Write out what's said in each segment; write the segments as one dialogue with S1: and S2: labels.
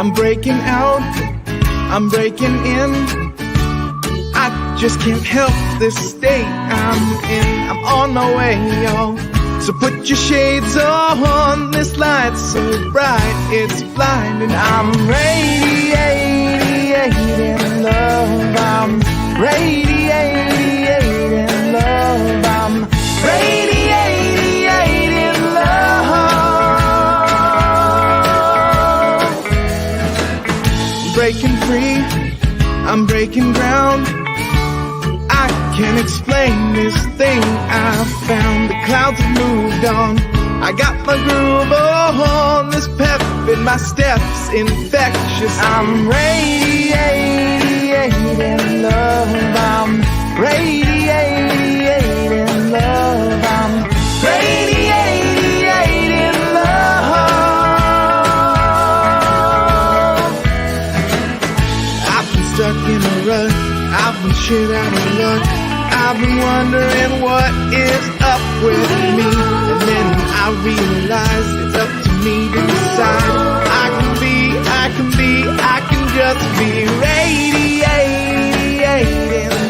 S1: I'm breaking out, I'm breaking in. I just can't help this state I'm in. I'm on my way, y'all. So put your shades on, this light's so bright, it's blinding. I'm radiating love, I'm radiating love, I'm radiating love. Breaking free, I'm breaking ground. I can't explain this thing I found. The clouds have moved on. I got my groove on. This pep in my steps infectious. I'm radiating love. I'm radiating love. I'm radiating love. I've been stuck in a rut. I've been shit out of luck. I've been wondering what is up with me. And then I realized it's up to me to decide. I can just be radiating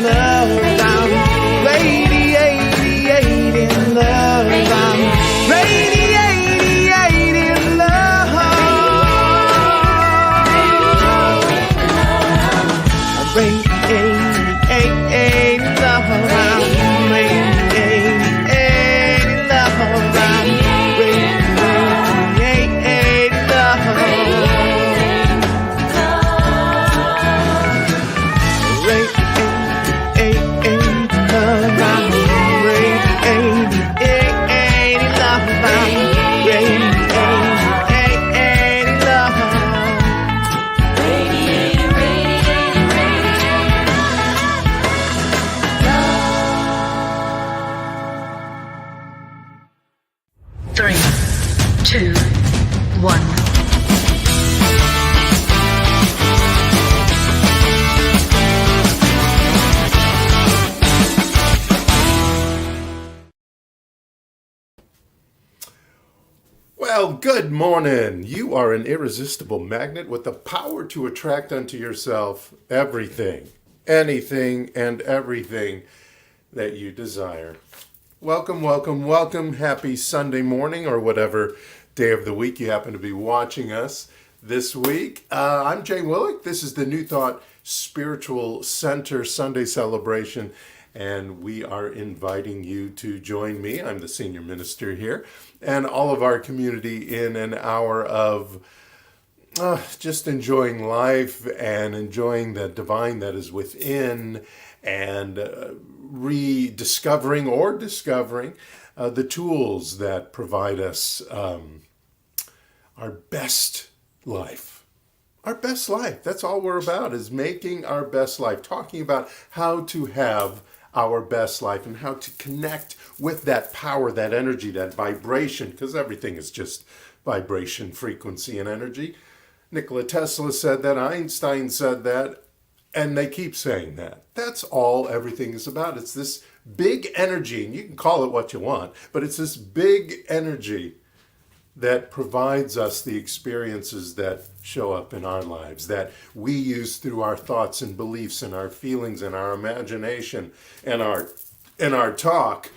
S1: love. I'm radiating love. I'm radiating love. I'm radiating love.
S2: Well, good morning. You are an irresistible magnet with the power to attract unto yourself everything, anything, and everything that you desire. Welcome, welcome, welcome. Happy Sunday morning or whatever day of the week you happen to be watching us this week. I'm Jay Willick. This is the New Thought Spiritual Center Sunday celebration, and we are inviting you to join me. I'm the senior minister here, and all of our community in an hour of just enjoying life and enjoying the divine that is within, and rediscovering or discovering the tools that provide us our best life. Our best life. That's all we're about, is making our best life, talking about how to have our best life and how to connect with that power, that energy, that vibration, because everything is just vibration, frequency, and energy. Nikola Tesla said that, Einstein said that, and they keep saying that. That's all everything is about. It's this big energy, and you can call it what you want, but it's this big energy that provides us the experiences that show up in our lives, that we use through our thoughts and beliefs and our feelings and our imagination and our talk,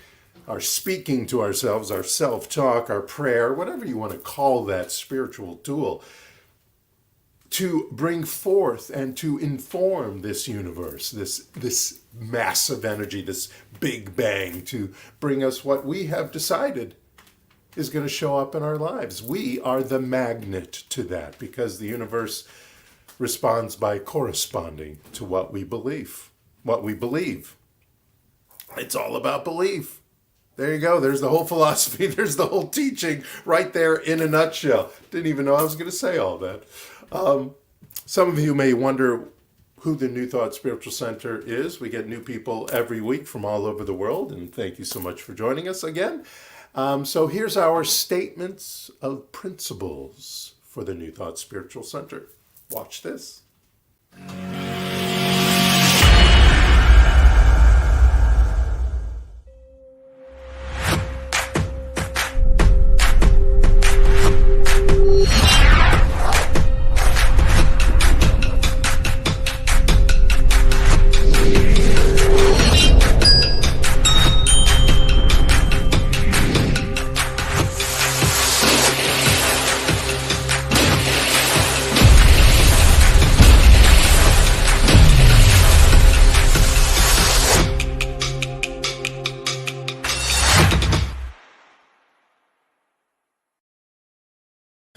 S2: our speaking to ourselves, our self-talk, our prayer, whatever you want to call that spiritual tool, to bring forth and to inform this universe, this massive energy, this big bang, to bring us what we have decided is going to show up in our lives. We are the magnet to that, because the universe responds by corresponding to what we believe. What we believe. It's all about belief. There you go. There's the whole philosophy. There's the whole teaching right there in a nutshell. Didn't even know I was going to say all that. Some of you may wonder who the New Thought Spiritual Center is. We get new people every week from all over the world, and thank you so much for joining us again. So here's our statements of principles for the New Thought Spiritual Center. Watch this.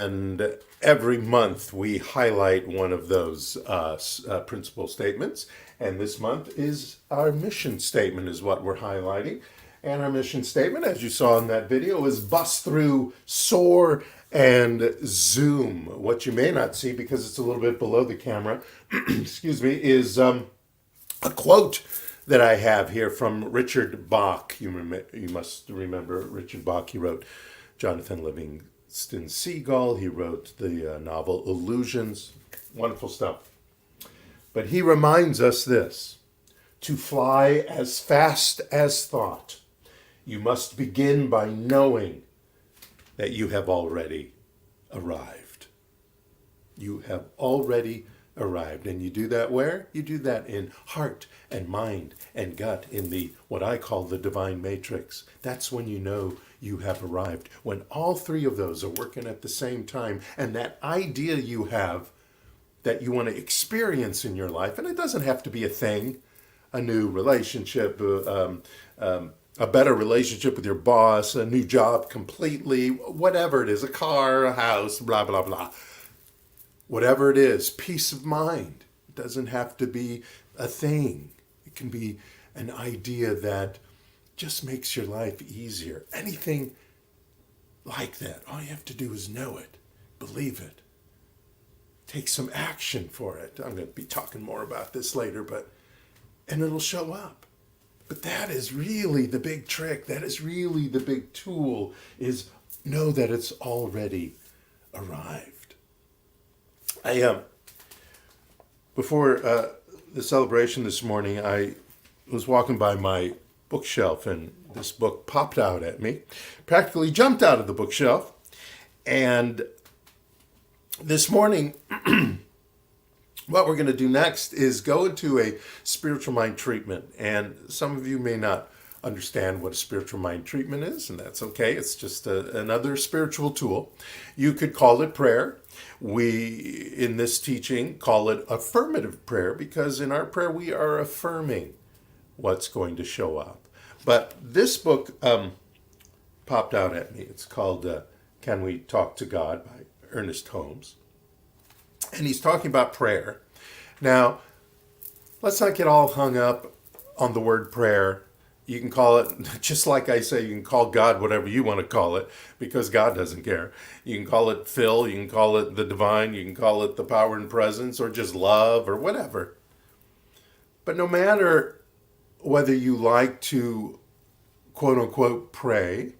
S2: And every month we highlight one of those principle statements. And this month is our mission statement is what we're highlighting. And our mission statement, as you saw in that video, is bust through, soar, and zoom. What you may not see, because it's a little bit below the camera, excuse me, is a quote that I have here from Richard Bach. You must remember Richard Bach. He wrote Jonathan Livingston Seagull. He wrote the novel Illusions. Wonderful stuff. But he reminds us this: to fly as fast as thought, you must begin by knowing that you have already arrived. You have already arrived. And you do that where? You do that in heart and mind and gut, in the what I call the divine matrix. That's when you know you have arrived. When all three of those are working at the same time, and that idea you have that you want to experience in your life, and it doesn't have to be a thing, a new relationship, a better relationship with your boss, a new job completely, whatever it is, a car, a house, blah, blah, blah. Whatever it is, peace of mind. It doesn't have to be a thing. It can be an idea that just makes your life easier. Anything like that. All you have to do is know it, believe it, take some action for it. I'm going to be talking more about this later, and it'll show up. But that is really the big trick. That is really the big tool, is know that it's already arrived. Before the celebration this morning, I was walking by my bookshelf, and this book popped out at me, practically jumped out of the bookshelf. And this morning, what we're going to do next is go into a spiritual mind treatment. And some of you may not understand what a spiritual mind treatment is, and that's okay. It's just another spiritual tool. You could call it prayer. We, in this teaching, call it affirmative prayer, because in our prayer we are affirming what's going to show up. But this book popped out at me. It's called Can We Talk to God by Ernest Holmes. And he's talking about prayer. Now, let's not get all hung up on the word prayer. You can call it, just like I say, you can call God whatever you want to call it, because God doesn't care. You can call it Phil, you can call it the divine, you can call it the power and presence, or just love, or whatever. But no matter whether you like to, quote unquote, pray,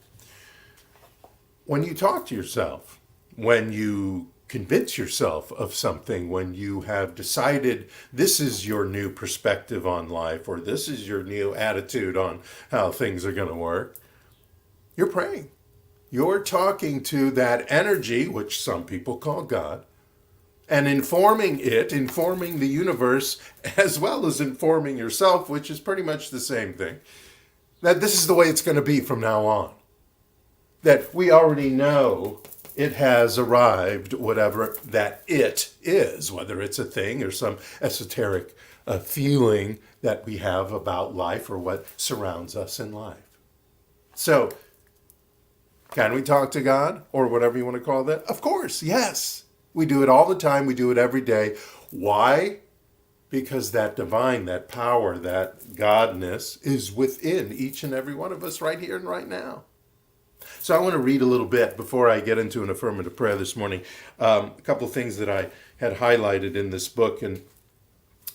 S2: when you talk to yourself, when you convince yourself of something, when you have decided this is your new perspective on life, or this is your new attitude on how things are going to work, you're praying. You're talking to that energy, which some people call God, and informing the universe, as well as informing yourself, which is pretty much the same thing, that this is the way it's going to be from now on. That we already know it has arrived, whatever that it is, whether it's a thing or some esoteric feeling that we have about life or what surrounds us in life. So, can we talk to God, or whatever you want to call that? Of course, yes. We do it all the time. We do it every day. Why? Because that divine, that power, that godness is within each and every one of us right here and right now. So I want to read a little bit before I get into an affirmative prayer this morning. A couple of things that I had highlighted in this book. And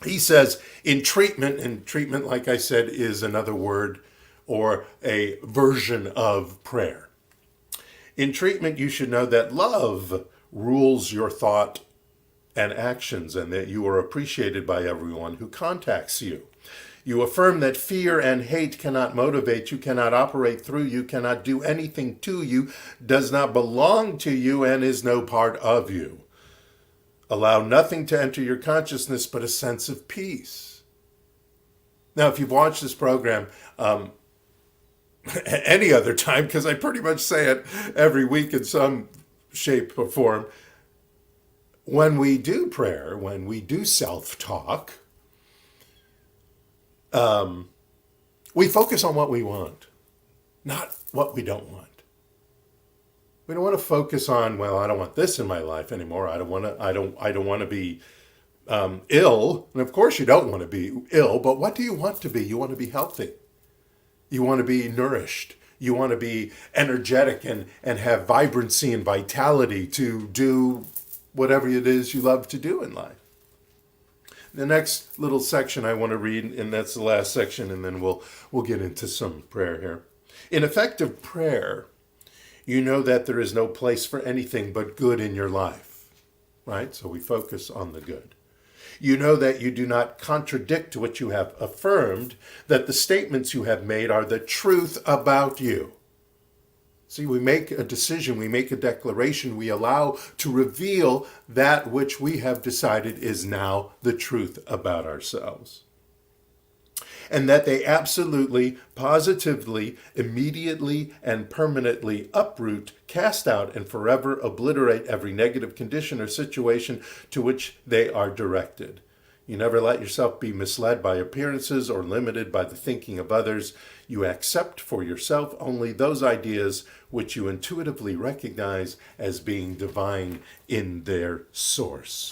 S2: he says, in treatment, and treatment, like I said, is another word or a version of prayer. In treatment, you should know that love rules your thought and actions, and that you are appreciated by everyone who contacts you. You affirm that fear and hate cannot motivate you, cannot operate through you, cannot do anything to you, does not belong to you, and is no part of you. Allow nothing to enter your consciousness but a sense of peace. Now, if you've watched this program any other time, because I pretty much say it every week in some shape or form, when we do prayer, when we do self-talk, we focus on what we want, not what we don't want. We don't want to focus on, well, I don't want this in my life anymore. I don't want to be ill. And of course you don't want to be ill, but what do you want to be? You want to be healthy. You want to be nourished. You want to be energetic and have vibrancy and vitality to do whatever it is you love to do in life. The next little section I want to read, and that's the last section, and then we'll get into some prayer here. In effective prayer, you know that there is no place for anything but good in your life, right? So we focus on the good. You know that you do not contradict what you have affirmed, that the statements you have made are the truth about you. See, we make a decision, we make a declaration, we allow to reveal that which we have decided is now the truth about ourselves. And that they absolutely, positively, immediately, and permanently uproot, cast out, and forever obliterate every negative condition or situation to which they are directed. You never let yourself be misled by appearances or limited by the thinking of others. You accept for yourself only those ideas which you intuitively recognize as being divine in their source.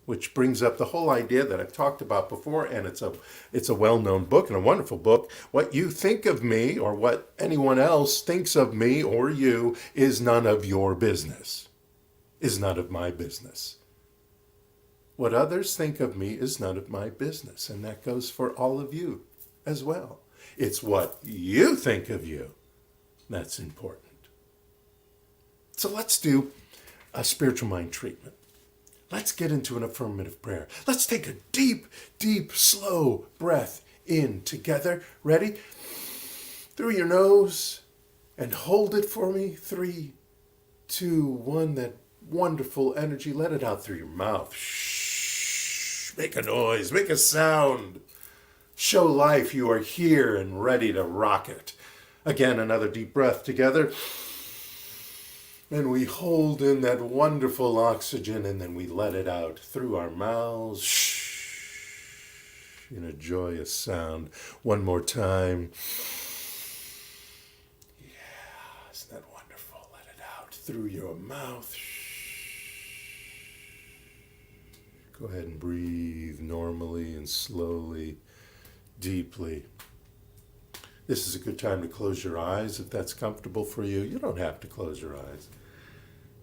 S2: Which brings up the whole idea that I've talked about before, and it's a well-known book and a wonderful book. What you think of me or what anyone else thinks of me or you is none of your business, is none of my business. What others think of me is none of my business, and that goes for all of you as well. It's what you think of you that's important. So let's do a spiritual mind treatment. Let's get into an affirmative prayer. Let's take a deep, deep, slow breath in together. Ready? Through your nose and hold it for me. 3, 2, 1. That wonderful energy. Let it out through your mouth. Shh. Make a noise. Make a sound. Show life you are here and ready to rock it. Again, another deep breath together. And we hold in that wonderful oxygen, and then we let it out through our mouths. Shh. In a joyous sound. One more time. Yeah, isn't that wonderful? Let it out through your mouth. Go ahead and breathe normally and slowly, deeply. This is a good time to close your eyes if that's comfortable for you. You don't have to close your eyes.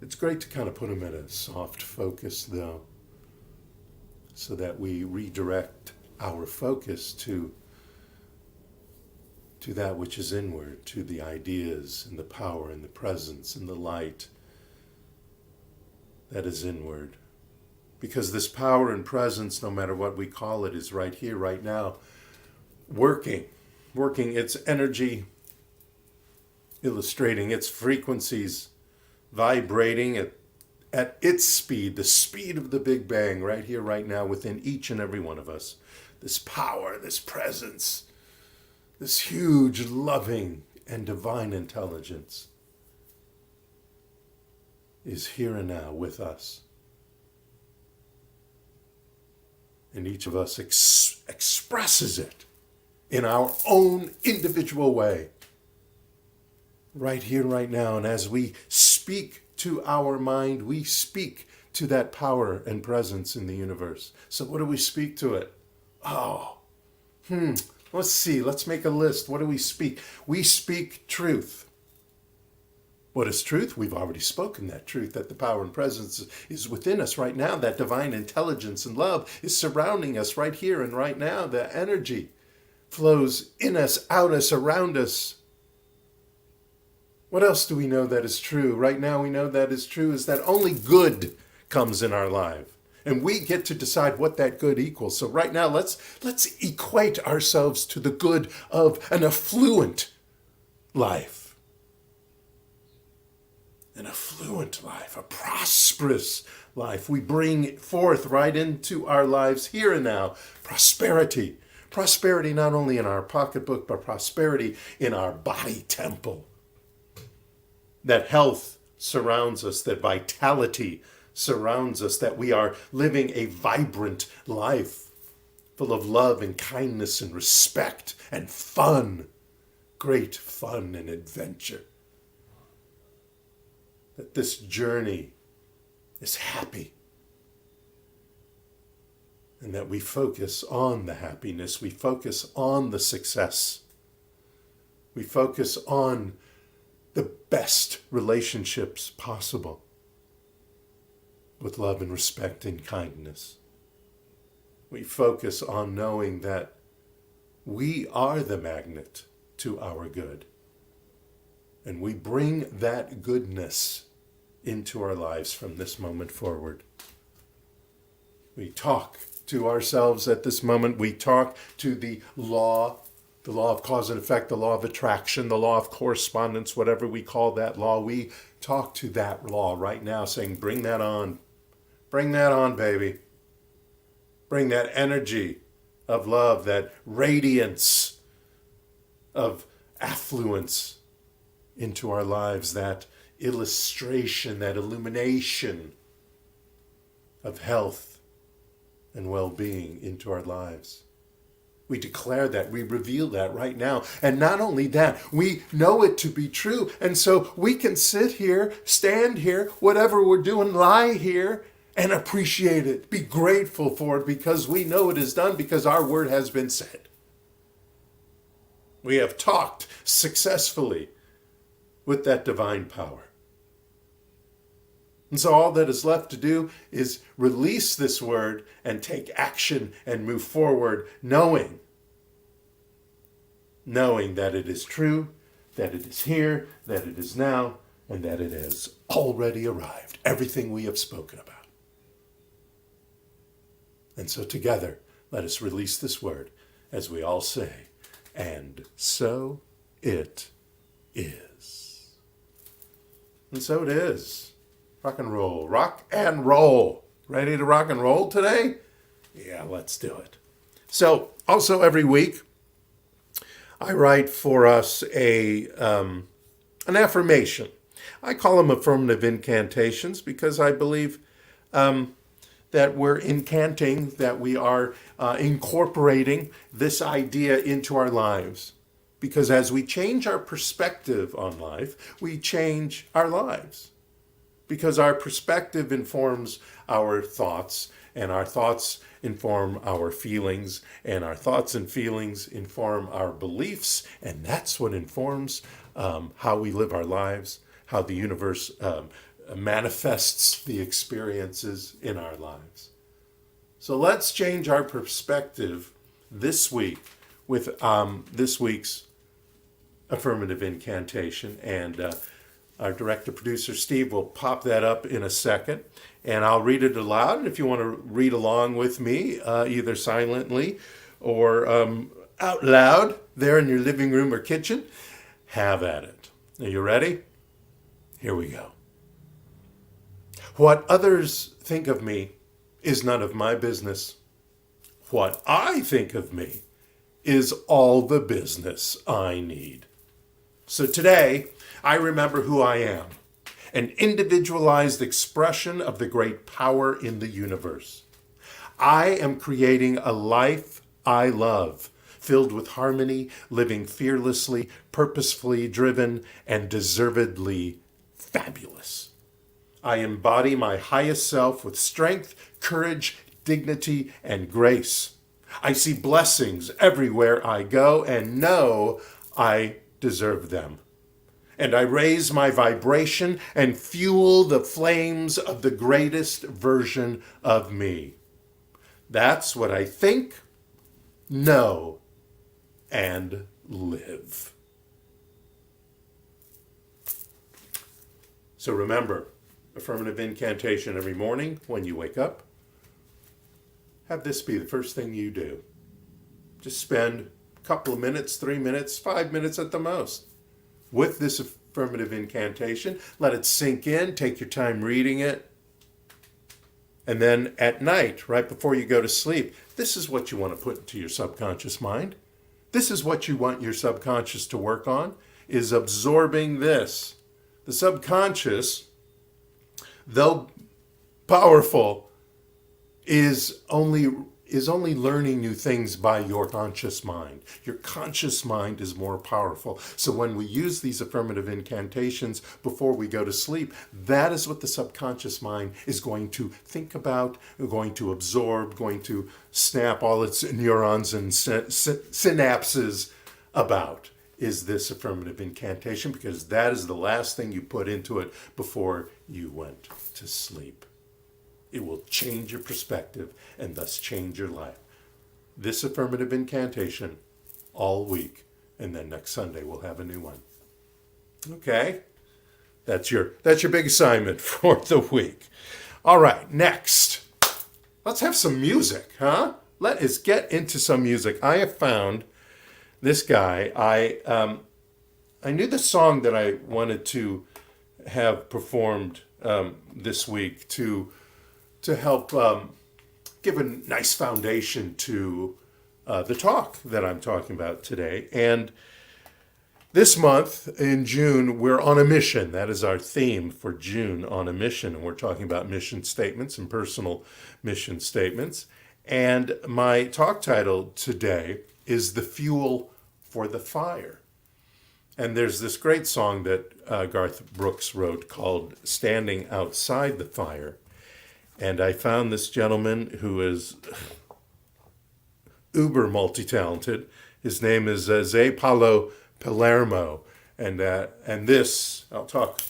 S2: It's great to kind of put them at a soft focus, though, so that we redirect our focus to that which is inward, to the ideas and the power and the presence and the light that is inward. Because this power and presence, no matter what we call it, is right here, right now, working its energy, illustrating its frequencies, vibrating at its speed, the speed of the Big Bang, right here, right now, within each and every one of us. This power, this presence, this huge, loving, and divine intelligence is here and now with us. And each of us expresses it in our own individual way, right here, right now. And as we speak to our mind, we speak to that power and presence in the universe. So what do we speak to it? Let's see. Let's make a list. What do we speak? We speak truth. What is truth? We've already spoken that truth, that the power and presence is within us right now. That divine intelligence and love is surrounding us right here and right now. The energy flows in us, out us, around us. What else do we know that is true? Right now we know that is true is that only good comes in our life. And we get to decide what that good equals. So right now, let's equate ourselves to the good of an affluent life. An affluent life, a prosperous life. We bring forth right into our lives here and now prosperity. Prosperity not only in our pocketbook, but prosperity in our body temple. That health surrounds us, that vitality surrounds us, that we are living a vibrant life full of love and kindness and respect and fun, great fun and adventure. that this journey is happy, and that we focus on the happiness, we focus on the success, we focus on the best relationships possible with love and respect and kindness. We focus on knowing that we are the magnet to our good, and we bring that goodness into our lives from this moment forward. We talk to ourselves at this moment. We talk to the law of cause and effect, the law of attraction, the law of correspondence, whatever we call that law. We talk to that law right now, saying, bring that on. Bring that on, baby. Bring that energy of love, that radiance of affluence into our lives, that illustration, that illumination of health and well-being into our lives. We declare that, we reveal that right now. And not only that, we know it to be true. And so we can sit here, stand here, whatever we're doing, lie here, and appreciate it. Be grateful for it because we know it is done, because our word has been said. We have talked successfully with that divine power. And so all that is left to do is release this word and take action and move forward, knowing that it is true, that it is here, that it is now, and that it has already arrived. Everything we have spoken about. And so together, let us release this word as we all say, and so it is. And so it is. Rock and roll. Rock and roll. Ready to rock and roll today? Yeah, let's do it. So, also every week, I write for us an affirmation. I call them affirmative incantations because I believe that we're incanting, that we are incorporating this idea into our lives. Because as we change our perspective on life, we change our lives. Because our perspective informs our thoughts, and our thoughts inform our feelings, and our thoughts and feelings inform our beliefs, and that's what informs how we live our lives, how the universe manifests the experiences in our lives. So let's change our perspective this week with this week's affirmative incantation, and our director-producer, Steve, will pop that up in a second, and I'll read it aloud. And if you want to read along with me, either silently or out loud there in your living room or kitchen, have at it. Are you ready? Here we go. What others think of me is none of my business. What I think of me is all the business I need. So today, I remember who I am, an individualized expression of the great power in the universe. I am creating a life I love, filled with harmony, living fearlessly, purposefully driven, and deservedly fabulous. I embody my highest self with strength, courage, dignity, and grace. I see blessings everywhere I go and know I deserve them. And I raise my vibration and fuel the flames of the greatest version of me. That's what I think, know, and live. So remember, affirmative incantation every morning when you wake up. Have this be the first thing you do. Just spend a couple of minutes, 3 minutes, 5 minutes at the most with this affirmative incantation. Let it sink in. Take your time reading it. And then at night, right before you go to sleep, this is what you want to put into your subconscious mind. This is what you want your subconscious to work on, is absorbing this. The subconscious, though powerful, is only is only learning new things by your conscious mind. Your conscious mind is more powerful. So when we use these affirmative incantations before we go to sleep, that is what the subconscious mind is going to think about, going to absorb, going to snap all its neurons and synapses about, is this affirmative incantation, because that is the last thing you put into it before you went to sleep. It will change your perspective and thus change your life. This affirmative incantation all week, and then next Sunday we'll have a new one. Okay? That's your big assignment for the week. All right, next. Let's have some music, huh? Let us get into some music. I have found this guy. I knew the song that I wanted to have performed this week to help give a nice foundation to the talk that I'm talking about today. And this month in June, we're on a mission. That is our theme for June, on a mission. And we're talking about mission statements and personal mission statements. And my talk title today is The Fuel for the Fire. And there's this great song that Garth Brooks wrote called Standing Outside the Fire. And I found this gentleman who is uber multi-talented. His name is Zé Paulo Palermo. And this, I'll talk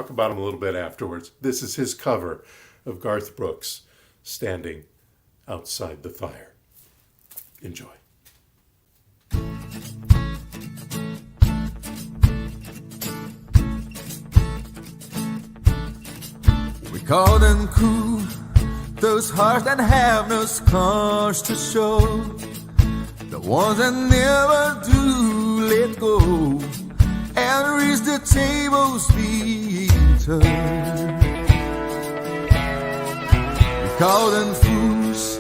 S2: about him a little bit afterwards. This is his cover of Garth Brooks, Standing Outside the Fire. Enjoy.
S3: Call them cool, those hearts that have no scars to show, the ones that never do let go and reach the tables being turned. We call them fools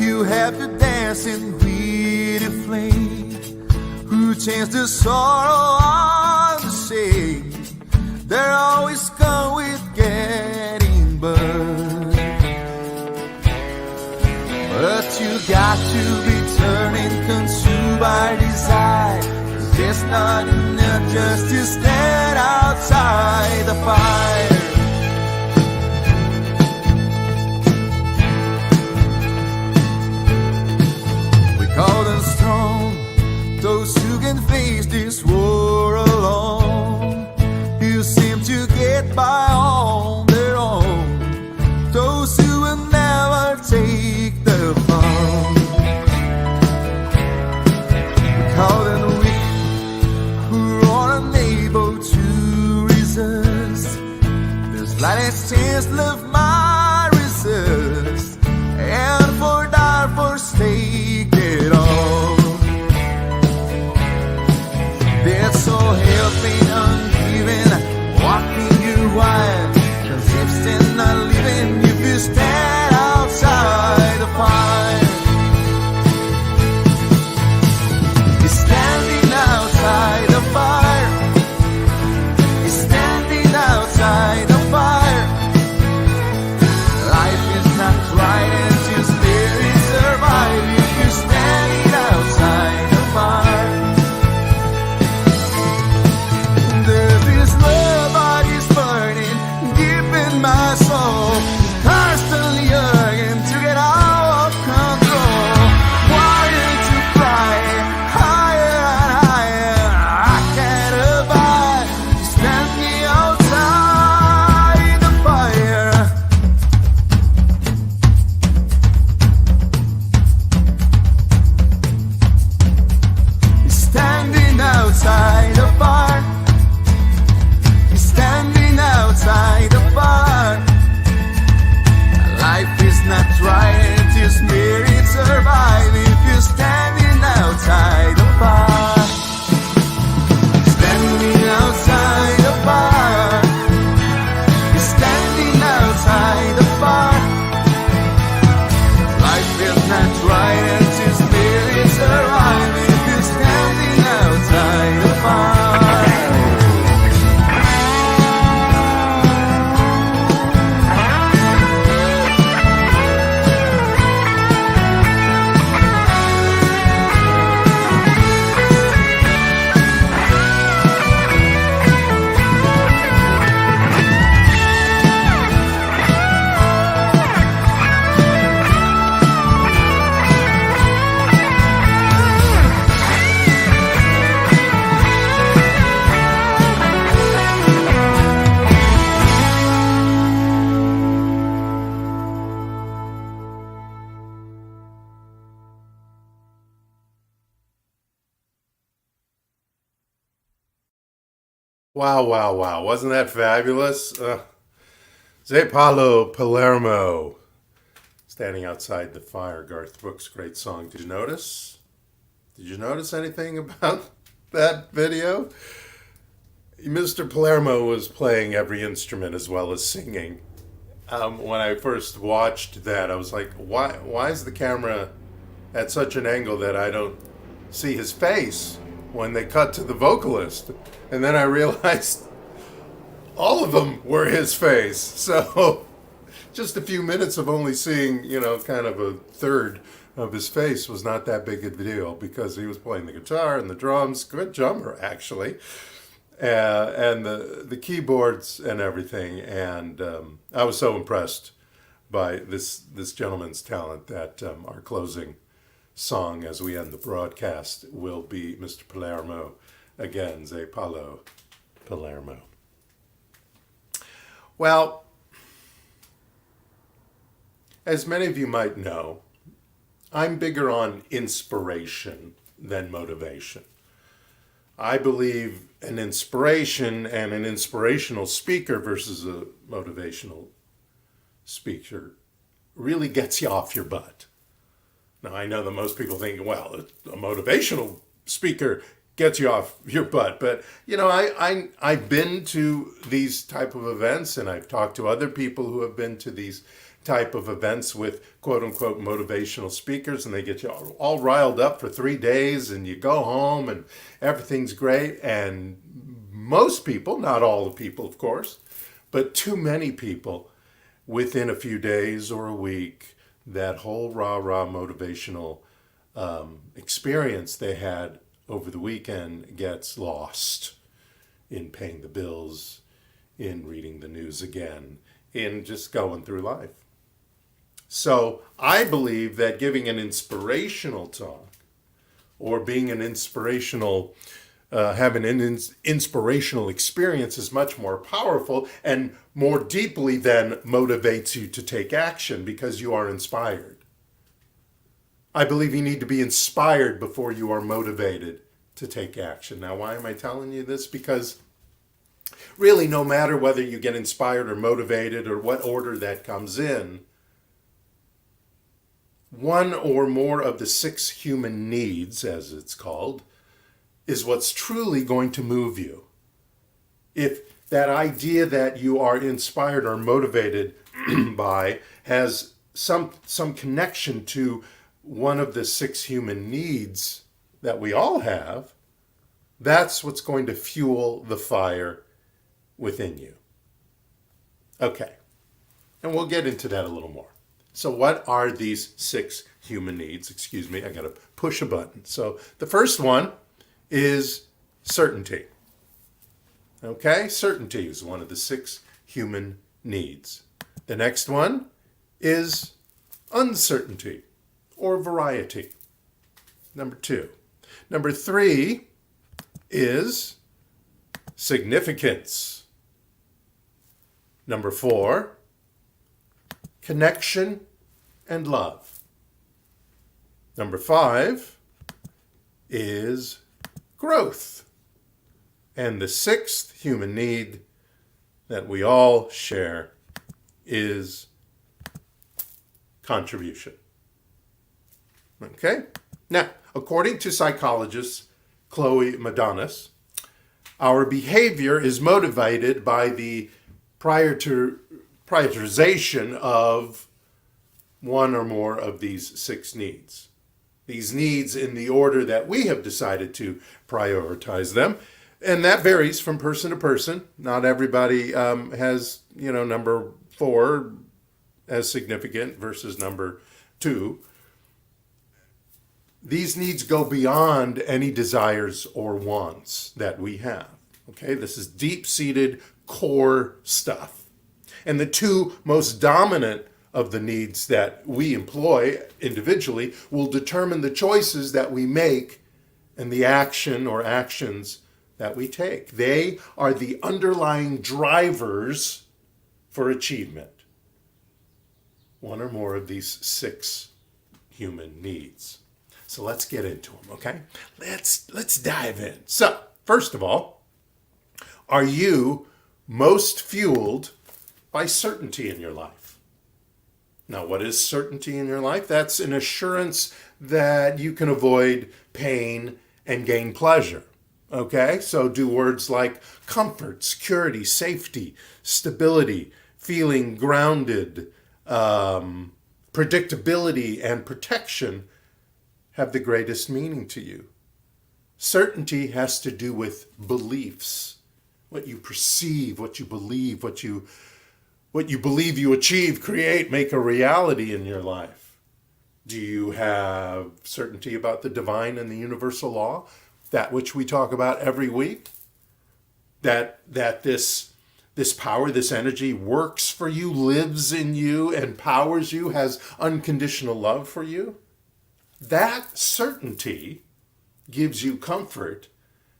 S3: who have to dance in with a flame, who chance the sorrow on the shame. They're always come with getting burned. But you got to be turning, consumed by desire. 'Cause it's not enough just to stand outside the fire. We call them strong, those who can face this war alone, who seem to get by on their own, those who will never take the fall. We call them weak, who are unable to resist,
S2: Wow, wow, wow. Wasn't that fabulous? Zé Paulo Palermo. Standing outside the fire, Garth Brooks' great song. Did you notice? Did you notice anything about that video? Mr. Palermo was playing every instrument as well as singing. When I first watched that, I was like, why is the camera at such an angle that I don't see his face when they cut to the vocalist? And then I realized all of them were his face. So just a few minutes of only seeing, kind of a third of his face was not that big a deal because he was playing the guitar and the drums. Good drummer, actually. And the keyboards and everything. And I was so impressed by this gentleman's talent that our closing song as we end the broadcast will be Mr. Palermo. Again, Zé Paulo Palermo. Well, as many of you might know, I'm bigger on inspiration than motivation. I believe an inspiration and an inspirational speaker versus a motivational speaker really gets you off your butt. Now, I know that most people think, well, a motivational speaker gets you off your butt. But, I've been to these type of events, and I've talked to other people who have been to these type of events with quote-unquote motivational speakers, and they get you all riled up for 3 days, and you go home, and everything's great. And most people, not all the people, of course, but too many people, within a few days or a week, that whole rah-rah motivational experience they had over the weekend gets lost in paying the bills, in reading the news again, in just going through life. So I believe that giving an inspirational talk or being an inspirational, having an inspirational experience is much more powerful and more deeply than motivates you to take action because you are inspired. I believe you need to be inspired before you are motivated to take action. Now, why am I telling you this? Because really, no matter whether you get inspired or motivated or what order that comes in, one or more of the 6 human needs, as it's called, is what's truly going to move you. If that idea that you are inspired or motivated by has some connection to one of the 6 human needs that we all have, that's what's going to fuel the fire within you. Okay, and we'll get into that a little more. So what are these 6 human needs? Excuse me, I gotta push a button. So the first one is certainty. Okay, certainty is one of the 6 human needs. The next one is uncertainty or variety. Number 2. Number 3 is significance. Number 4, connection and love. Number 5 is growth. And the 6th human need that we all share is contribution. Okay? Now, according to psychologist Chloe Madonis, our behavior is motivated by the prioritization of one or more of these 6 needs. These needs in the order that we have decided to prioritize them. And that varies from person to person. Not everybody has, number 4 as significant versus number 2. These needs go beyond any desires or wants that we have. Okay, this is deep-seated core stuff. And the 2 most dominant of the needs that we employ individually will determine the choices that we make and the action or actions that we take. They are the underlying drivers for achievement. One or more of these 6 human needs. So let's get into them, okay? Let's dive in. So, first of all, are you most fueled by certainty in your life? Now, what is certainty in your life? That's an assurance that you can avoid pain and gain pleasure. Okay? So do words like comfort, security, safety, stability, feeling grounded, predictability, and protection have the greatest meaning to you. Certainty has to do with beliefs, what you perceive, what you believe, what you believe you achieve, create, make a reality in your life. Do you have certainty about the divine and the universal law, that which we talk about every week? That this power, this energy works for you, lives in you, empowers you, has unconditional love for you? That certainty gives you comfort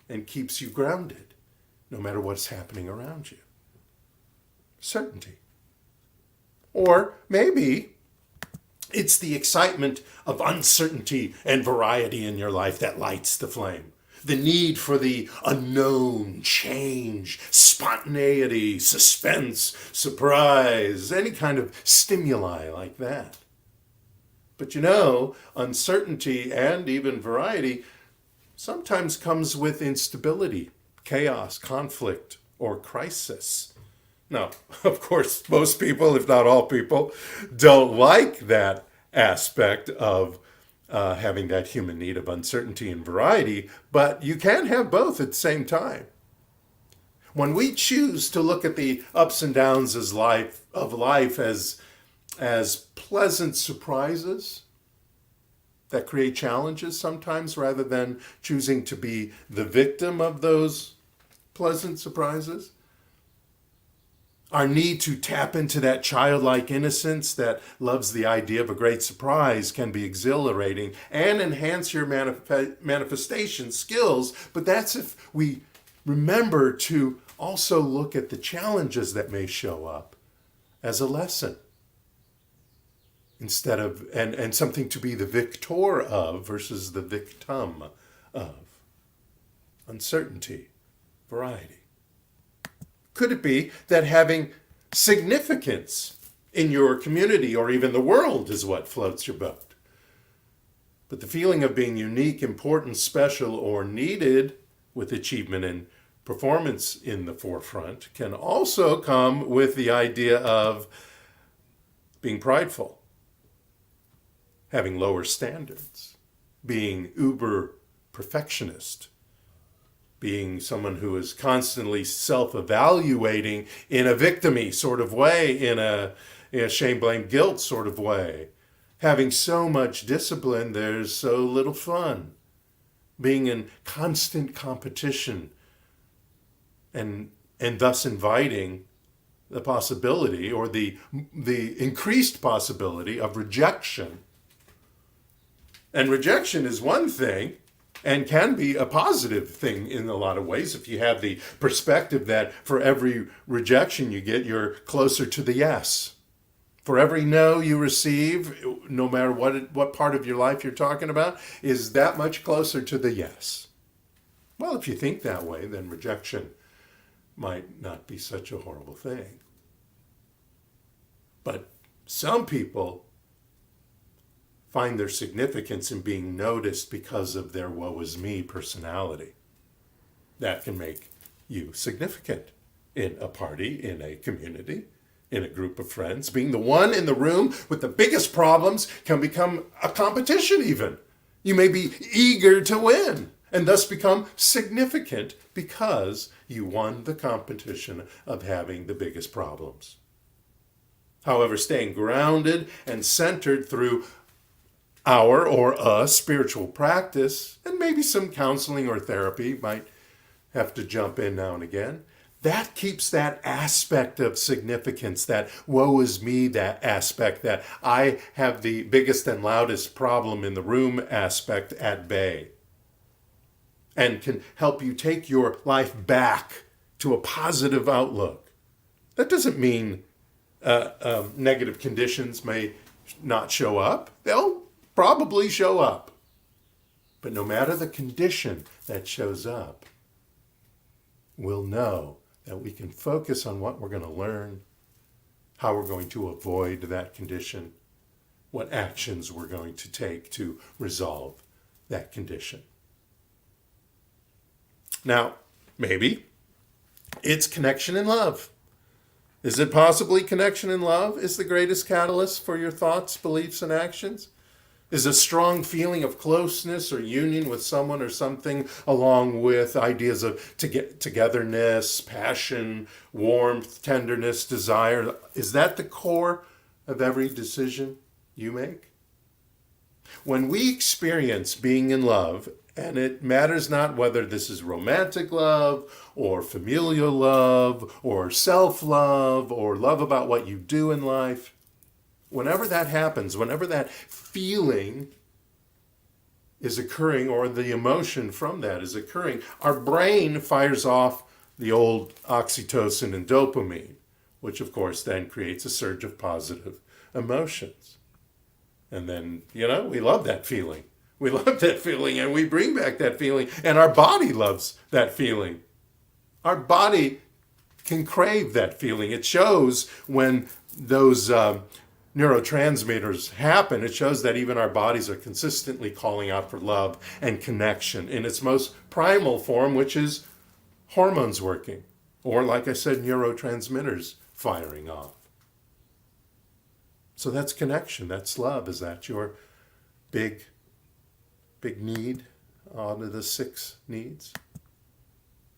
S2: and keeps you grounded, no matter what's happening around you. Certainty. Or maybe it's the excitement of uncertainty and variety in your life that lights the flame. The need for the unknown, change, spontaneity, suspense, surprise, any kind of stimuli like that. But uncertainty and even variety sometimes comes with instability, chaos, conflict, or crisis. Now, of course, most people, if not all people, don't like that aspect of having that human need of uncertainty and variety, but you can have both at the same time. When we choose to look at the ups and downs of life as pleasant surprises that create challenges sometimes, rather than choosing to be the victim of those pleasant surprises, our need to tap into that childlike innocence that loves the idea of a great surprise can be exhilarating and enhance your manifestation skills. But that's if we remember to also look at the challenges that may show up as a lesson, instead of, and something to be the victor of versus the victim of. Uncertainty, variety. Could it be that having significance in your community or even the world is what floats your boat? But the feeling of being unique, important, special, or needed, with achievement and performance in the forefront, can also come with the idea of being prideful, having lower standards, being uber perfectionist, being someone who is constantly self-evaluating in a victim-y sort of way, in a shame, blame, guilt sort of way. Having so much discipline, there's so little fun. Being in constant competition and thus inviting the possibility or the increased possibility of rejection. And rejection is one thing, and can be a positive thing in a lot of ways if you have the perspective that for every rejection you get, you're closer to the yes. For every no you receive, no matter what part of your life you're talking about, is that much closer to the yes. Well, if you think that way, then rejection might not be such a horrible thing. But some people find their significance in being noticed because of their woe is me personality. That can make you significant in a party, in a community, in a group of friends. Being the one in the room with the biggest problems can become a competition even. You may be eager to win and thus become significant because you won the competition of having the biggest problems. However, staying grounded and centered through our or a spiritual practice, and maybe some counseling or therapy, might have to jump in now and again, that keeps that aspect of significance, that woe is me, that aspect, that I have the biggest and loudest problem in the room aspect at bay, and can help you take your life back to a positive outlook. That doesn't mean negative conditions may not show up. They'll probably show up. But no matter the condition that shows up, we'll know that we can focus on what we're going to learn, how we're going to avoid that condition, what actions we're going to take to resolve that condition. Now, maybe it's connection and love. Is it possibly connection and love is the greatest catalyst for your thoughts, beliefs, and actions? Is a strong feeling of closeness or union with someone or something, along with ideas of togetherness, passion, warmth, tenderness, desire, is that the core of every decision you make? When we experience being in love, and it matters not whether this is romantic love or familial love or self-love or love about what you do in life, whenever that happens, whenever that feeling is occurring or the emotion from that is occurring, our brain fires off the old oxytocin and dopamine, which of course then creates a surge of positive emotions. And then, we love that feeling. We love that feeling and we bring back that feeling, and our body loves that feeling. Our body can crave that feeling. It shows when those neurotransmitters happen. It shows that even our bodies are consistently calling out for love and connection in its most primal form, which is hormones working, or like I said, neurotransmitters firing off. So that's connection, that's love. Is that your big need out of the 6 needs?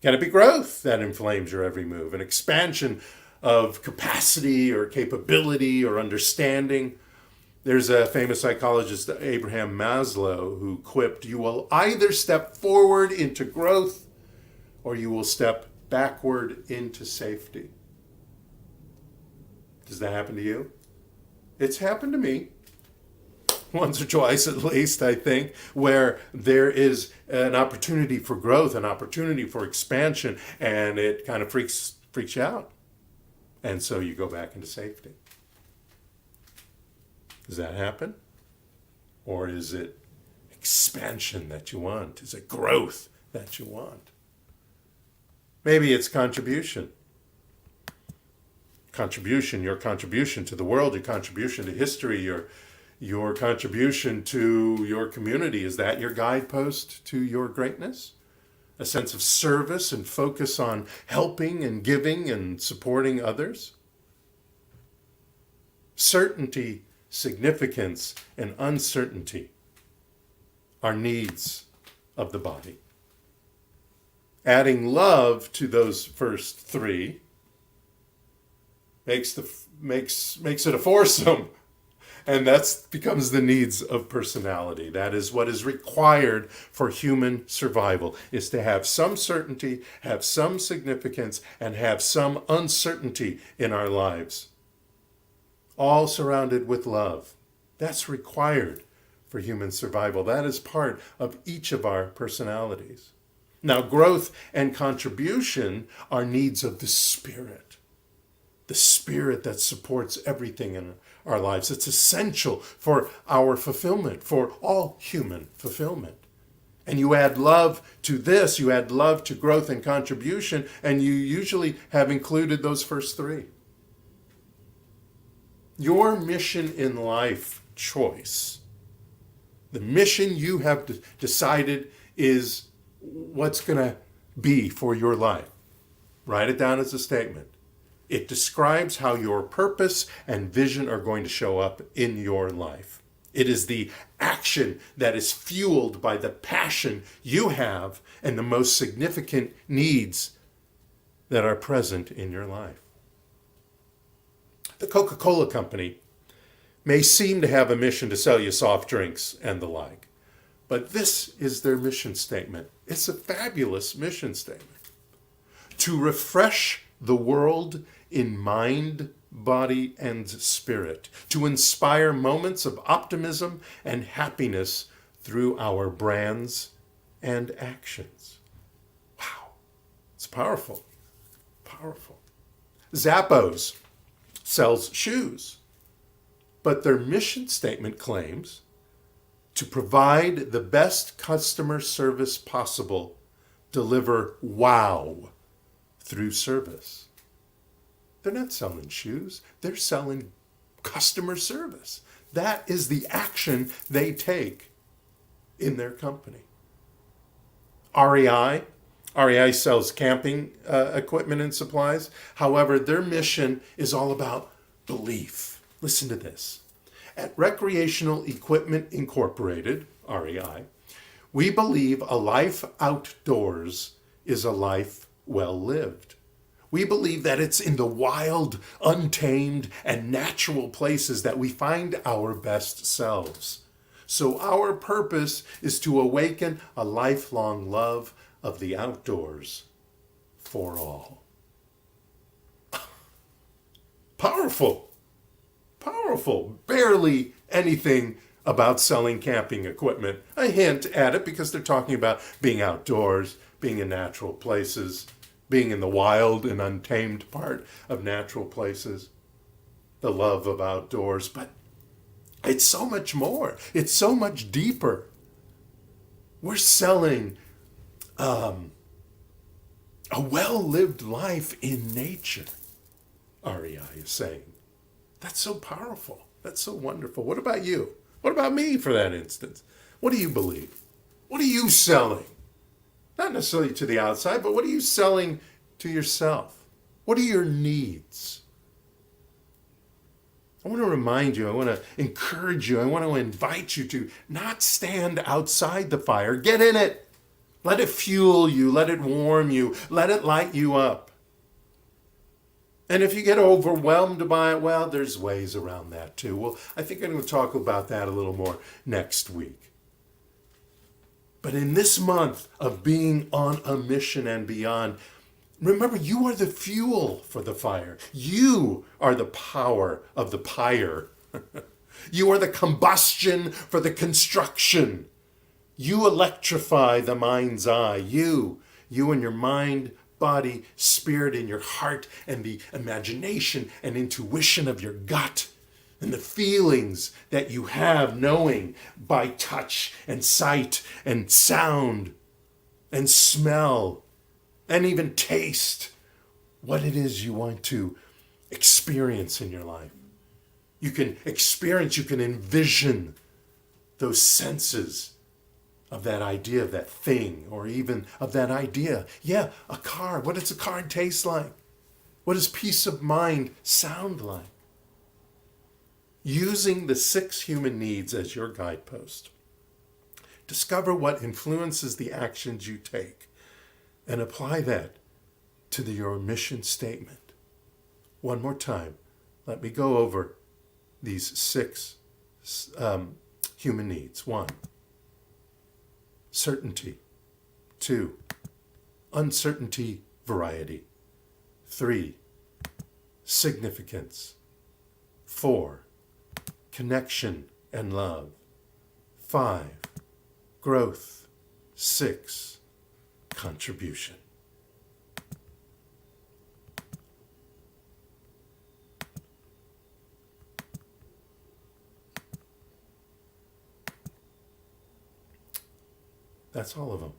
S2: Can it be growth that inflames your every move? An expansion of capacity or capability or understanding? There's a famous psychologist, Abraham Maslow, who quipped, "You will either step forward into growth or you will step backward into safety." Does that happen to you? It's happened to me once or twice at least, I think, where there is an opportunity for growth, an opportunity for expansion, and it kind of freaks you out. And so you go back into safety. Does that happen? Or is it expansion that you want? Is it growth that you want? Maybe it's contribution. Your contribution to the world, your contribution to history, your contribution to your community. Is that your guidepost to your greatness? A sense of service and focus on helping and giving and supporting others? Certainty, significance, and uncertainty are needs of the body. Adding love to those first 3 makes it a foursome, and that becomes the needs of personality. That is what is required for human survival, is to have some certainty, have some significance, and have some uncertainty in our lives, all surrounded with love. That's required for human survival. That is part of each of our personalities. Now, growth and contribution are needs of the spirit that supports everything in our lives. It's essential for our fulfillment, for all human fulfillment. And you add love to this, you add love to growth and contribution, and you usually have included those first 3. Your mission in life choice, the mission you have decided is what's going to be for your life. Write it down as a statement. It describes how your purpose and vision are going to show up in your life. It is the action that is fueled by the passion you have and the most significant needs that are present in your life. The Coca-Cola Company may seem to have a mission to sell you soft drinks and the like, but this is their mission statement. It's a fabulous mission statement. To refresh the world in mind, body, and spirit, to inspire moments of optimism and happiness through our brands and actions. Wow, it's powerful, powerful. Zappos sells shoes, but their mission statement claims to provide the best customer service possible, deliver wow through service. They're not selling shoes. They're selling customer service. That is the action they take in their company. REI sells camping equipment and supplies. However, their mission is all about belief. Listen to this. At Recreational Equipment Incorporated, REI, we believe a life outdoors is a life well lived. We believe that it's in the wild, untamed, and natural places that we find our best selves. So our purpose is to awaken a lifelong love of the outdoors for all. Powerful. Powerful. Barely anything about selling camping equipment. A hint at it because they're talking about being outdoors, being in natural places, being in the wild and untamed part of natural places, the love of outdoors. But it's so much more. It's so much deeper. We're selling a well-lived life in nature, REI is saying. That's so powerful. That's so wonderful. What about you? What about me, for that instance? What do you believe? What are you selling? Not necessarily to the outside, but what are you selling to yourself? What are your needs? I want to remind you, I want to encourage you, I want to invite you to not stand outside the fire. Get in it. Let it fuel you. Let it warm you. Let it light you up. And if you get overwhelmed by it, well, there's ways around that too. Well, I think I'm going to talk about that a little more next week. But in this month of being on a mission and beyond, remember, you are the fuel for the fire. You are the power of the pyre. You are the combustion for the construction. You electrify the mind's eye. You and your mind, body, spirit, and your heart, and the imagination and intuition of your gut, and the feelings that you have knowing by touch and sight and sound and smell and even taste what it is you want to experience in your life. You can experience, you can envision those senses of that idea, of that thing, or even of that idea. Yeah, a car. What does a car taste like? What does peace of mind sound like? Using the 6 human needs as your guidepost. Discover what influences the actions you take and apply that to your mission statement. One more time, let me go over these 6 human needs. 1, certainty. 2, uncertainty, variety. 3, significance. 4, connection and love. 5, growth. 6, contribution. That's all of them.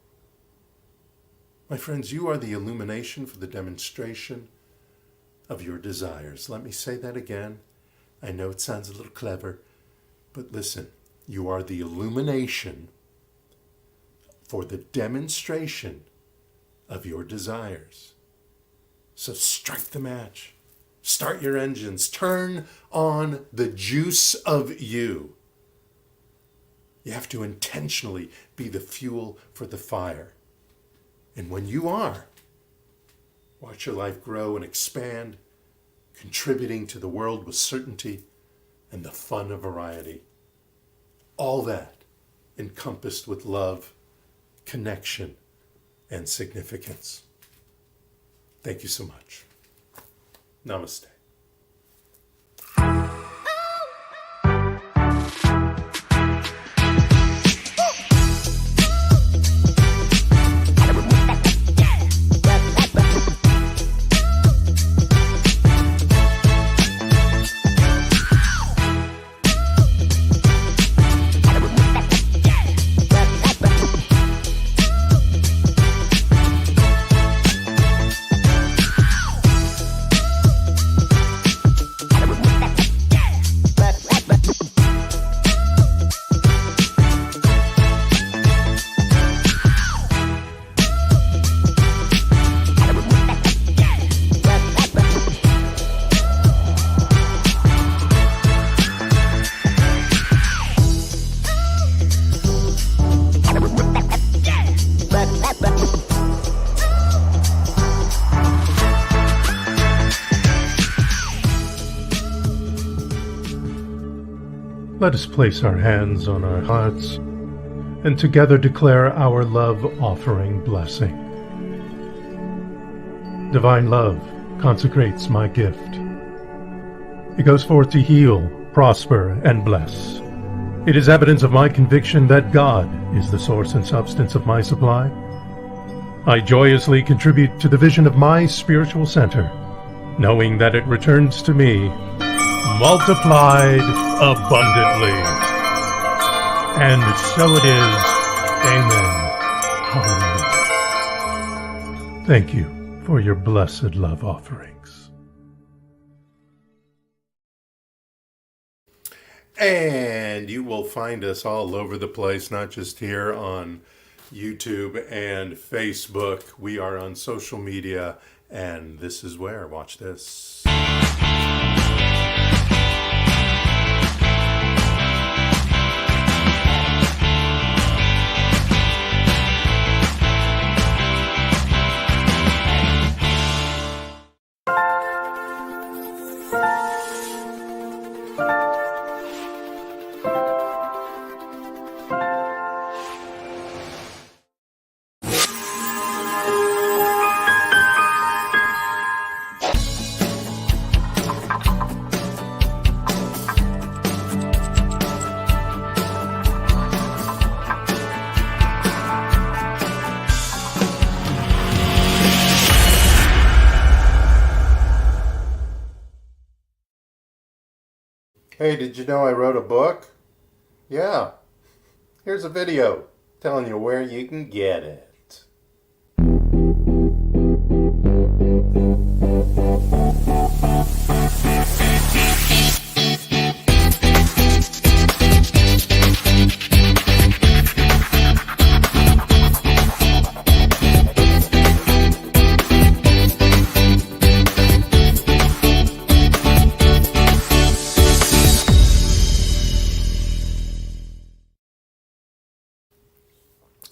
S2: My friends, you are the illumination for the demonstration of your desires. Let me say that again. I know it sounds a little clever, but listen, you are the illumination for the demonstration of your desires. So strike the match. Start your engines. Turn on the juice of you. You have to intentionally be the fuel for the fire. And when you are, watch your life grow and expand, contributing to the world with certainty and the fun of variety. All that encompassed with love, connection, and significance. Thank you so much. Namaste.
S4: Let us place our hands on our hearts and together declare our love offering blessing. Divine love consecrates my gift. It goes forth to heal, prosper, and bless. It is evidence of my conviction that God is the source and substance of my supply. I joyously contribute to the vision of my spiritual center, knowing that it returns to me multiplied abundantly. And so it is. Amen. Hallelujah. Thank you for your blessed love offerings.
S2: And you will find us all over the place, not just here on YouTube and Facebook. We are on social media, and this is where. Watch this. Hey, did you know I wrote a book? Yeah. Here's a video telling you where you can get it.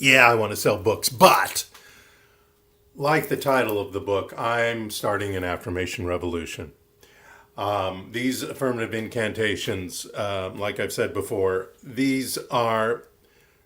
S2: Yeah, I want to sell books, but like the title of the book, I'm starting an affirmation revolution. These affirmative incantations, like I've said before, these are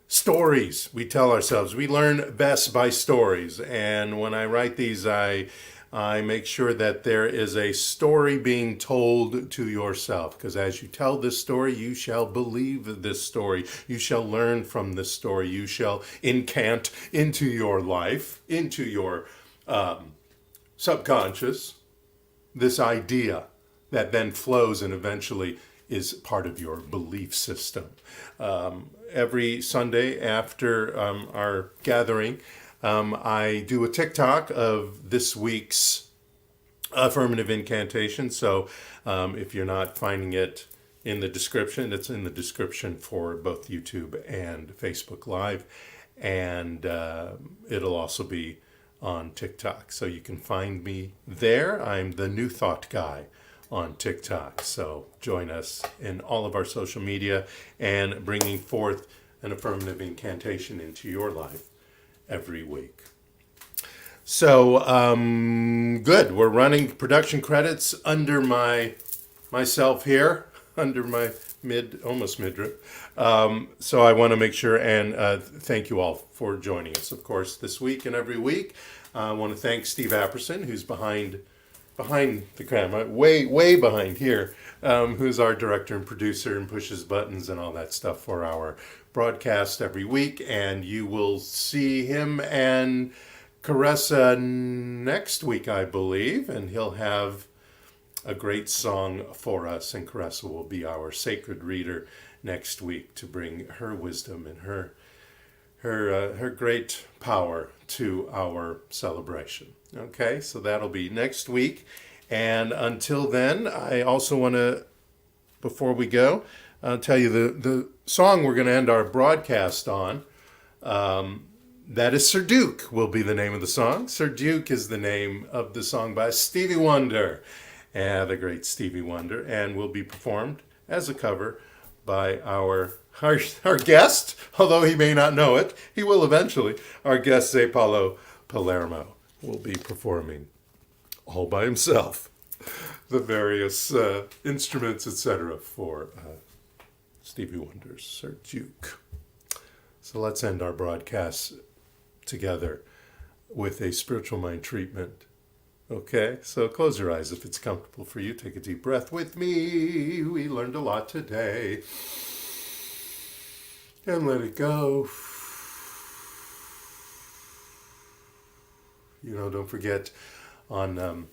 S2: stories we tell ourselves. We learn best by stories. And when I write these, I make sure that there is a story being told to yourself. Because as you tell this story, you shall believe this story. You shall learn from this story. You shall incant into your life, into your subconscious, this idea that then flows and eventually is part of your belief system. Every Sunday after our gathering, I do a TikTok of this week's affirmative incantation. So if you're not finding it in the description, it's in the description for both YouTube and Facebook Live. And it'll also be on TikTok. So you can find me there. I'm the New Thought Guy on TikTok. So join us in all of our social media and bringing forth an affirmative incantation into your life every week. So good. We're running production credits under myself here, under my almost midriff. So I want to make sure and thank you all for joining us, of course, this week and every week. I want to thank Steve Apperson, who's behind the camera, way behind here, who's our director and producer and pushes buttons and all that stuff for our broadcast every week. And you will see him and Caressa next week, I believe, and he'll have a great song for us. And Caressa will be our sacred reader next week to bring her wisdom and her great power to our celebration. Okay, so that'll be next week. And until then, I also want to, before we go, tell you the song we're going to end our broadcast on. That is Sir Duke will be the name of the song. Sir Duke is the name of the song by Stevie Wonder, the great Stevie Wonder, and will be performed as a cover by our guest, although he may not know it. He will eventually. Our guest, Zé Paulo Palermo, will be performing all by himself the various instruments, etc., for Stevie Wonder's Sir Duke. So let's end our broadcast together with a spiritual mind treatment. Okay, so close your eyes if it's comfortable for you. Take a deep breath with me. We learned a lot today. And let it go. Don't forget on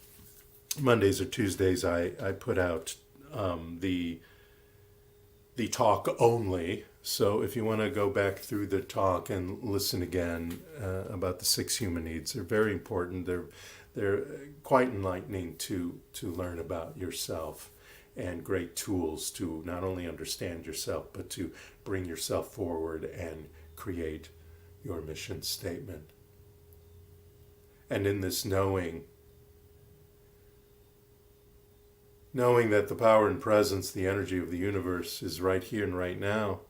S2: Mondays or Tuesdays I put out the talk only. So if you want to go back through the talk and listen again about the 6 human needs, they're very important. They're quite enlightening to learn about yourself, and great tools to not only understand yourself, but to bring yourself forward and create your mission statement. And in this knowing that the power and presence, the energy of the universe is right here and right now,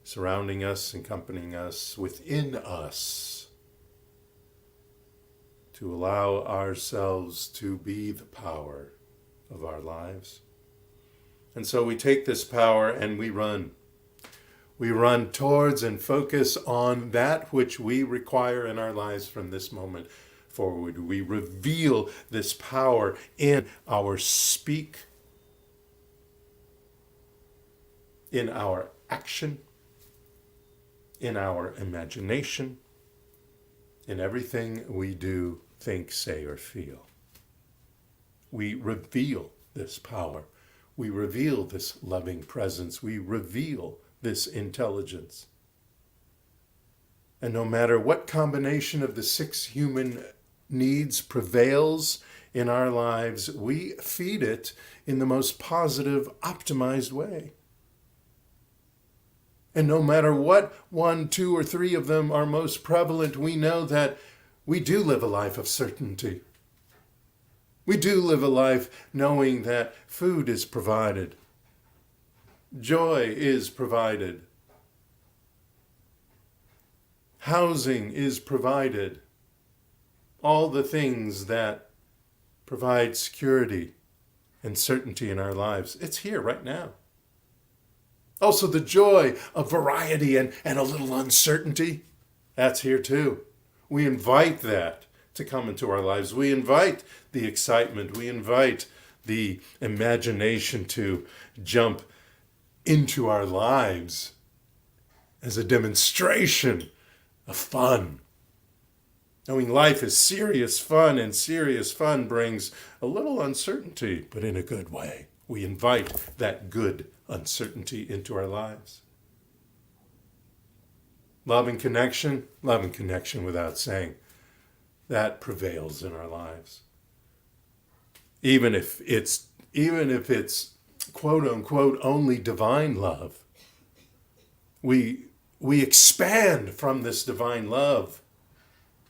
S2: surrounding us, accompanying us, within us, to allow ourselves to be the power of our lives. And so we take this power and we run. We run towards and focus on that which we require in our lives from this moment forward. We reveal this power in our speak, in our action, in our imagination, in everything we do, think, say, or feel. We reveal this power. We reveal this loving presence. We reveal this intelligence. And no matter what combination of the 6 human needs prevails in our lives, we feed it in the most positive, optimized way. And no matter what 1, 2, or 3 of them are most prevalent, we know that we do live a life of certainty. We do live a life knowing that food is provided, joy is provided, housing is provided, all the things that provide security and certainty in our lives. It's here right now. Also, the joy of variety and a little uncertainty, that's here too. We invite that to come into our lives. We invite the excitement. We invite the imagination to jump into our lives as a demonstration of fun. Knowing life is serious fun, and serious fun brings a little uncertainty, but in a good way. We invite that good uncertainty into our lives. Love and connection without saying, that prevails in our lives. Even if it's quote unquote only divine love, we expand from this divine love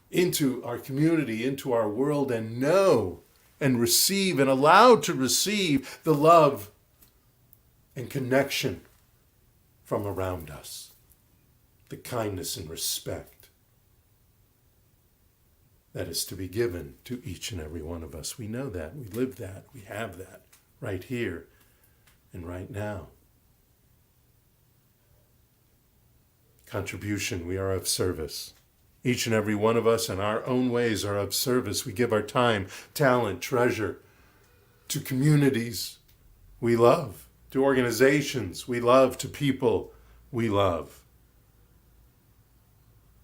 S2: into our community, into our world, and know and receive and allow to receive the love and connection from around us, the kindness and respect that is to be given to each and every one of us. We know that, we live that, we have that right here and right now. Contribution, we are of service. Each and every one of us in our own ways are of service. We give our time, talent, treasure to communities we love, to organizations we love, to people we love.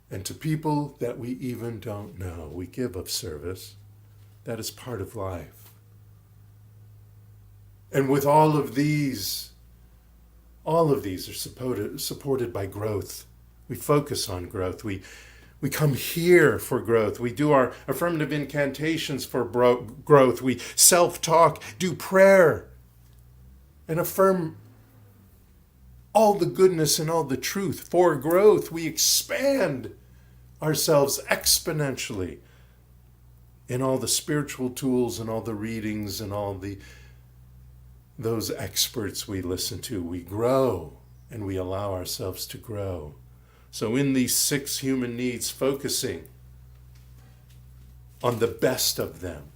S2: And to people that we even don't know, we give of service. That is part of life. And with all of these are supported by growth. We focus on growth. We come here for growth. We do our affirmative incantations for growth. We self-talk, do prayer, and affirm all the goodness and all the truth. For growth, we expand ourselves exponentially in all the spiritual tools and all the readings and all those experts we listen to. We grow and we allow ourselves to grow. So in these 6 human needs, focusing on the best of them,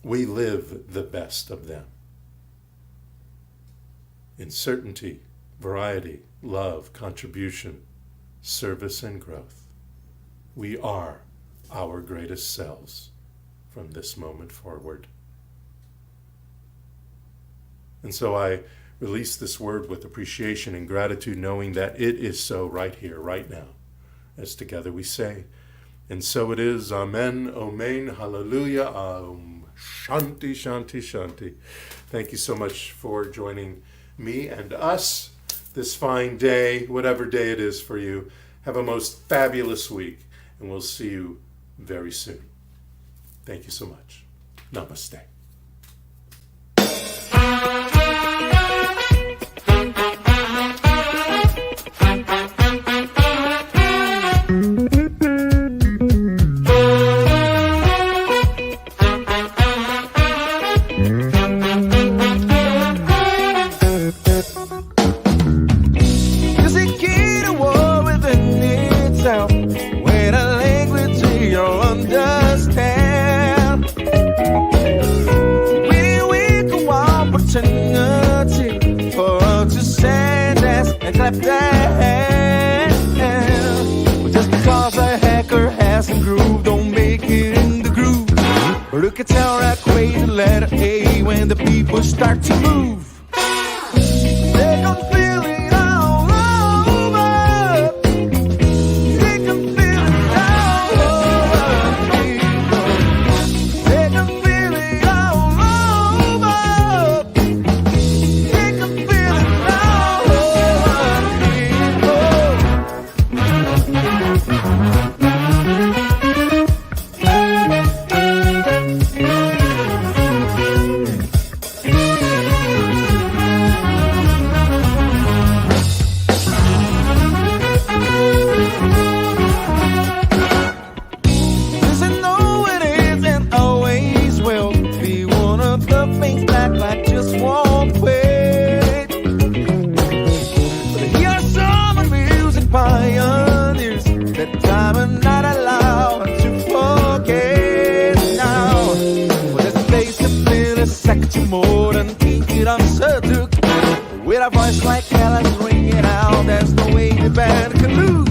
S2: we live the best of them. in certainty, variety, love, contribution, service, and growth. We are our greatest selves from this moment forward. And so I release this word with appreciation and gratitude, knowing that it is so right here, right now, as together we say, and so it is. Amen, Omen, Hallelujah, Shanti, Shanti, Shanti. Thank you so much for joining me and us this fine day, whatever day it is for you. Have a most fabulous week, and we'll see you very soon. Thank you so much. Namaste.
S3: Just because a hacker has a groove, don't make it in the groove. Look at how I create the letter A when the people start to move. They can feel it all over. They can feel it all over. They can feel it all over. They can feel it all more than painted on Suduk. With a voice like Helen's ringing out, there's no way the band can lose.